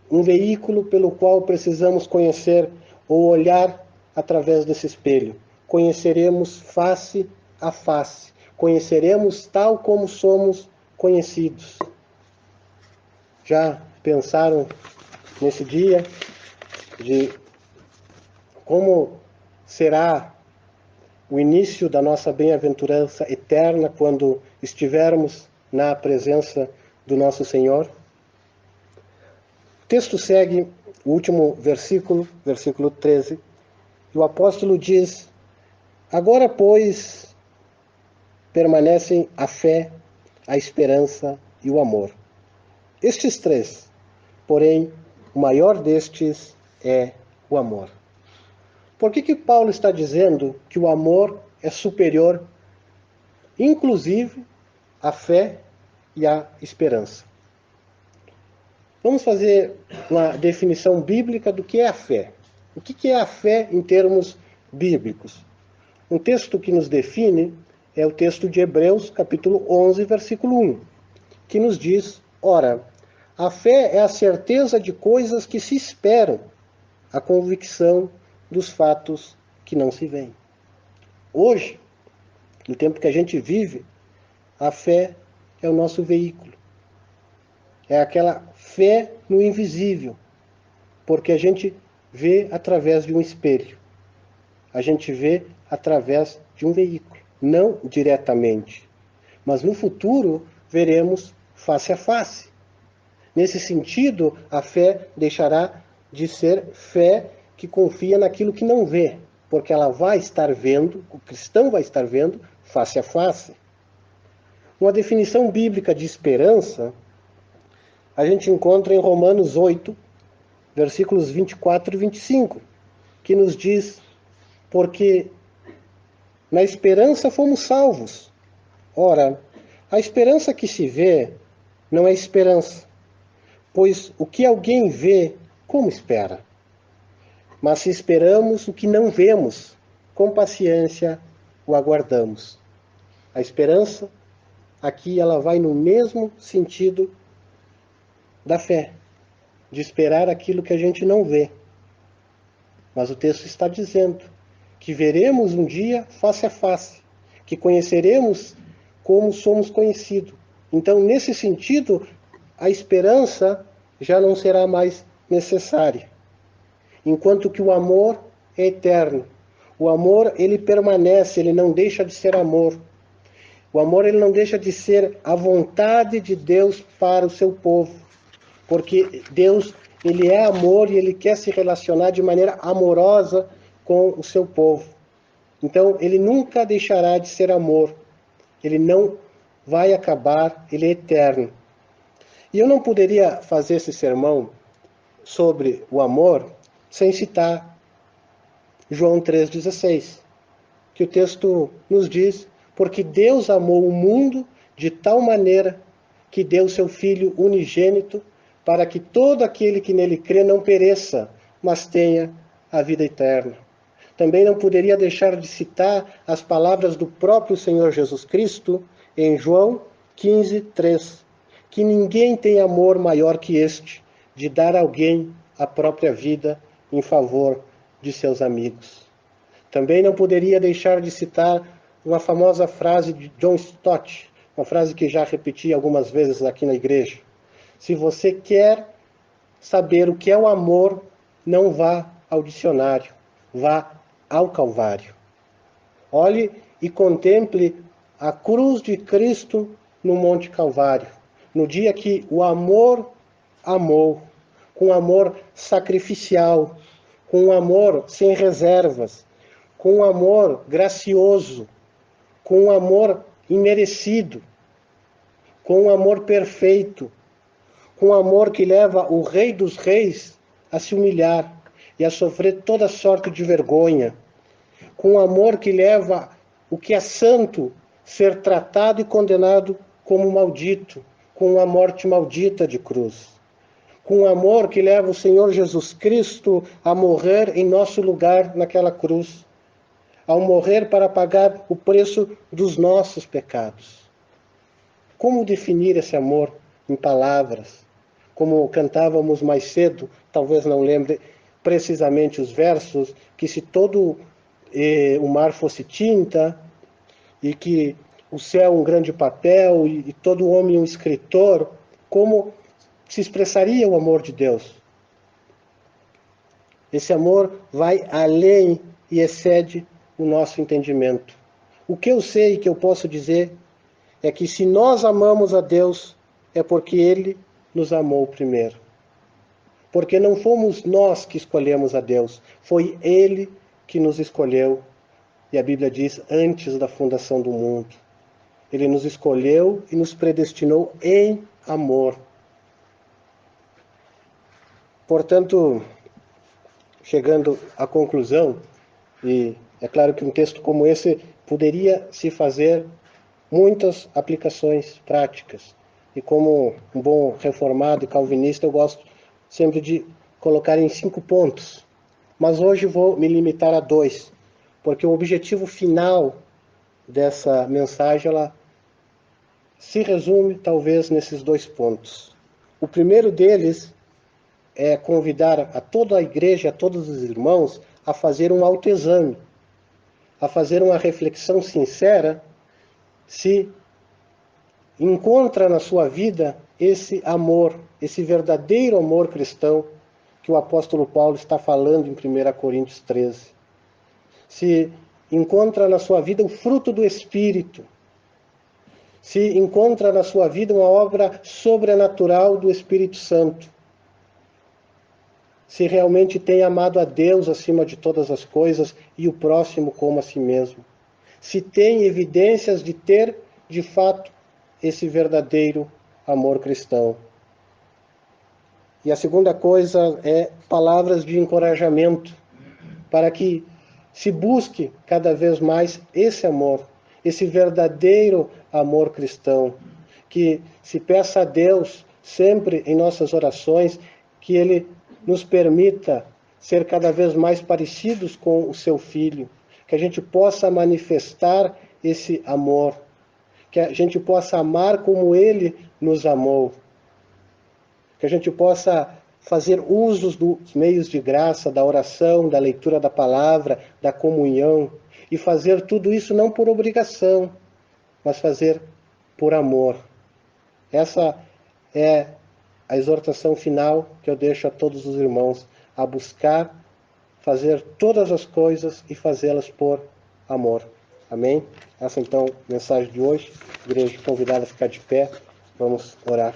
um veículo pelo qual precisamos conhecer ou olhar através desse espelho. Conheceremos face a face. Conheceremos tal como somos conhecidos. Já pensaram nesse dia de como será o início da nossa bem-aventurança eterna quando estivermos na presença do nosso Senhor? O texto segue o último versículo, versículo 13, e o apóstolo diz: agora, pois, permanecem a fé, a esperança e o amor. Estes três, porém, o maior destes é o amor. Por que Paulo está dizendo que o amor é superior, inclusive, à fé e à esperança? Vamos fazer uma definição bíblica do que é a fé. O que é a fé em termos bíblicos? Um texto que nos define é o texto de Hebreus, capítulo 11, versículo 1, que nos diz: ora, a fé é a certeza de coisas que se esperam, a convicção dos fatos que não se veem. Hoje, no tempo que a gente vive, a fé é o nosso veículo. É aquela fé no invisível, porque a gente vê através de um espelho. A gente vê através de um veículo, não diretamente. Mas no futuro veremos face a face. Nesse sentido, a fé deixará de ser fé que confia naquilo que não vê, porque ela vai estar vendo, o cristão vai estar vendo face a face. Uma definição bíblica de esperança a gente encontra em Romanos 8, versículos 24 e 25, que nos diz: porque na esperança fomos salvos. Ora, a esperança que se vê não é esperança, pois o que alguém vê, como espera? Mas se esperamos o que não vemos, com paciência o aguardamos. A esperança, aqui ela vai no mesmo sentido da fé, de esperar aquilo que a gente não vê. Mas o texto está dizendo que veremos um dia face a face, que conheceremos como somos conhecidos. Então, nesse sentido, a esperança já não será mais necessária. Enquanto que o amor é eterno. O amor, ele permanece, ele não deixa de ser amor. O amor, ele não deixa de ser a vontade de Deus para o seu povo. Porque Deus, ele é amor e ele quer se relacionar de maneira amorosa com o seu povo. Então, ele nunca deixará de ser amor. Ele não vai acabar, ele é eterno. E eu não poderia fazer esse sermão sobre o amor sem citar João 3,16, que o texto nos diz: porque Deus amou o mundo de tal maneira que deu seu Filho unigênito, para que todo aquele que nele crê não pereça, mas tenha a vida eterna. Também não poderia deixar de citar as palavras do próprio Senhor Jesus Cristo em João 15:3, que ninguém tem amor maior que este, de dar a alguém a própria vida em favor de seus amigos. Também não poderia deixar de citar uma famosa frase de John Stott, uma frase que já repeti algumas vezes aqui na igreja: se você quer saber o que é o amor, não vá ao dicionário, vá ao Calvário. Olhe e contemple a cruz de Cristo no Monte Calvário, no dia que o amor amou, com amor sacrificial, com um amor sem reservas, com um amor gracioso, com um amor imerecido, com um amor perfeito, com um amor que leva o Rei dos Reis a se humilhar e a sofrer toda sorte de vergonha, com um amor que leva o que é santo ser tratado e condenado como maldito, com a morte maldita de cruz. Com um amor que leva o Senhor Jesus Cristo a morrer em nosso lugar naquela cruz, ao morrer para pagar o preço dos nossos pecados. Como definir esse amor em palavras? Como cantávamos mais cedo, talvez não lembre precisamente os versos, que se todo o mar fosse tinta, e que o céu um grande papel, e todo homem um escritor, como se expressaria o amor de Deus? Esse amor vai além e excede o nosso entendimento. O que eu sei que eu posso dizer é que se nós amamos a Deus, é porque Ele nos amou primeiro. Porque não fomos nós que escolhemos a Deus, foi Ele que nos escolheu. E a Bíblia diz, antes da fundação do mundo. Ele nos escolheu e nos predestinou em amor. Portanto, chegando à conclusão, e é claro que um texto como esse poderia se fazer muitas aplicações práticas. E como um bom reformado e calvinista, eu gosto sempre de colocar em 5 pontos. Mas hoje vou me limitar a 2, porque o objetivo final dessa mensagem ela se resume talvez nesses 2 pontos. O primeiro deles é convidar a toda a igreja, a todos os irmãos, a fazer um autoexame, a fazer uma reflexão sincera se encontra na sua vida esse amor, esse verdadeiro amor cristão que o apóstolo Paulo está falando em 1 Coríntios 13. Se encontra na sua vida o fruto do Espírito, se encontra na sua vida uma obra sobrenatural do Espírito Santo, se realmente tem amado a Deus acima de todas as coisas e o próximo como a si mesmo, se tem evidências de ter, de fato, esse verdadeiro amor cristão. E a segunda coisa é palavras de encorajamento, para que se busque cada vez mais esse amor, esse verdadeiro amor cristão, que se peça a Deus sempre em nossas orações que Ele nos permita ser cada vez mais parecidos com o seu Filho, que a gente possa manifestar esse amor, que a gente possa amar como Ele nos amou, que a gente possa fazer usos dos meios de graça, da oração, da leitura da palavra, da comunhão, e fazer tudo isso não por obrigação, mas fazer por amor. Essa é a exortação final que eu deixo a todos os irmãos, a buscar fazer todas as coisas e fazê-las por amor. Amém? Essa então a mensagem de hoje. Igreja convidada a ficar de pé. Vamos orar.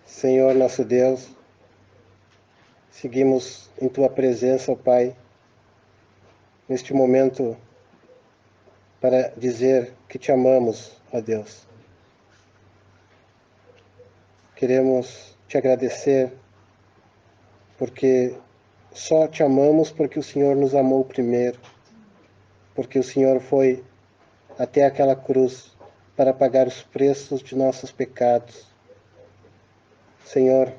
Senhor nosso Deus, seguimos em Tua presença, ó Pai, neste momento para dizer que Te amamos, ó Deus. Queremos Te agradecer porque só Te amamos porque o Senhor nos amou primeiro, porque o Senhor foi até aquela cruz para pagar os preços de nossos pecados. Senhor,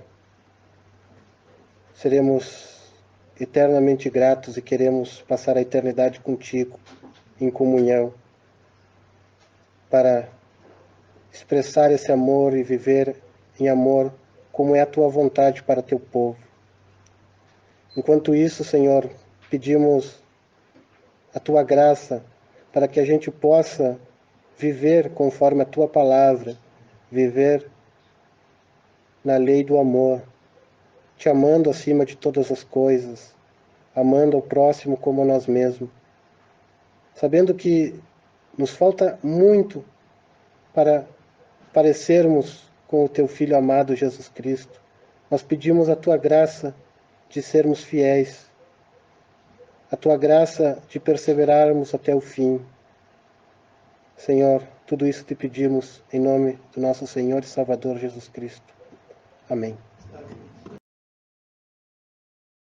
seremos eternamente gratos e queremos passar a eternidade contigo, em comunhão, para expressar esse amor e viver em amor, como é a tua vontade para teu povo. Enquanto isso, Senhor, pedimos a tua graça para que a gente possa viver conforme a tua palavra, viver na lei do amor, te amando acima de todas as coisas, amando ao próximo como a nós mesmos, sabendo que Nos falta muito para parecermos com o teu Filho amado Jesus Cristo. Nós pedimos a tua graça de sermos fiéis, a tua graça de perseverarmos até o fim. Senhor, tudo isso te pedimos em nome do nosso Senhor e Salvador Jesus Cristo. Amém.